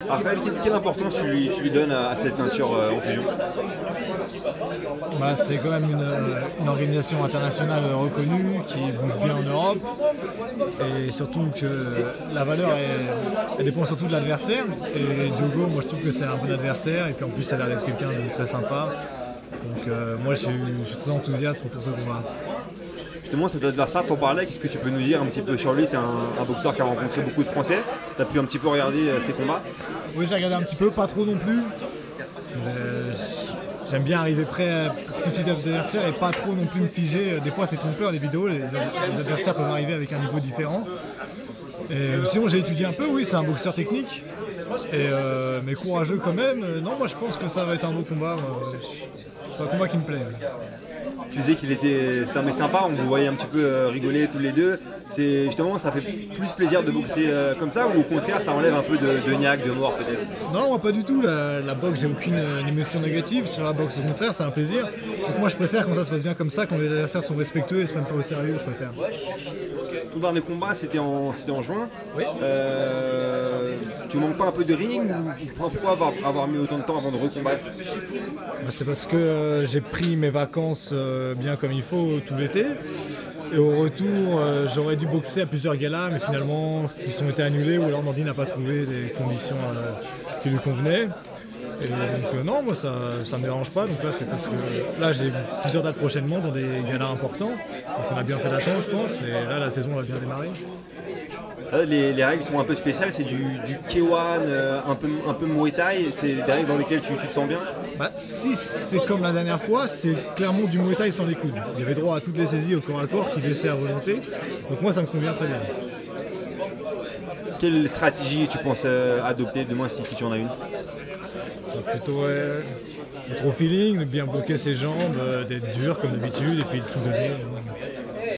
Raphaël, quelle importance tu lui donnes à cette ceinture en fusion? C'est quand même une organisation internationale reconnue qui bouge bien en Europe et surtout que la valeur elle dépend surtout de l'adversaire et Diogo, moi je trouve que c'est un bon adversaire et puis en plus ça a l'air d'être quelqu'un de très sympa, donc moi je suis très enthousiaste pour ce combat. Justement, cet adversaire, pour parler, qu'est-ce que tu peux nous dire un petit peu sur lui? C'est un boxeur qui a rencontré beaucoup de Français. Tu as pu un petit peu regarder ses combats? Oui, j'ai regardé un petit peu, pas trop non plus. J'aime bien arriver près à tout type d'adversaire et pas trop non plus me figer. Des fois c'est trompeur les vidéos, les adversaires peuvent arriver avec un niveau différent. Et sinon j'ai étudié un peu, oui c'est un boxeur technique, mais courageux quand même. Non, moi je pense que ça va être un beau combat, c'est un combat qui me plaît. Tu disais c'était un mec sympa, on vous voyait un petit peu rigoler tous les deux. Justement, ça fait plus plaisir de boxer comme ça, ou au contraire ça enlève un peu de niaque, de mort peut-être? Non, moi pas du tout, la boxe j'ai aucune émotion négative, sur la boxe au contraire c'est un plaisir. Donc moi je préfère quand ça se passe bien comme ça, quand les adversaires sont respectueux et se prennent pas au sérieux, je préfère. Ton dernier combat c'était en juin. Oui. Tu manques pas un peu de ring, ou pourquoi avoir mis autant de temps avant de recombattre? C'est parce que j'ai pris mes vacances bien comme il faut tout l'été. Et au retour, j'aurais dû boxer à plusieurs galas, mais finalement, ils ont été annulés ou alors Nordine n'a pas trouvé les conditions qui lui convenaient. Et donc non, moi ça me dérange pas. Donc là, c'est parce que là j'ai plusieurs dates prochainement dans des galas importants. Donc on a bien fait d'attendre, je pense. Et là, la saison va bien démarrer. Les règles sont un peu spéciales, c'est du K1, un peu Muay Thai, c'est des règles dans lesquelles tu te sens bien? Si c'est comme la dernière fois, c'est clairement du Muay Thai sans les coudes. Il y avait droit à toutes les saisies au corps à corps qui laissaient à volonté. Donc moi ça me convient très bien. Quelle stratégie tu penses adopter demain si tu en as une? C'est plutôt être au feeling, de bien bloquer ses jambes, d'être dur comme d'habitude et puis de tout donner.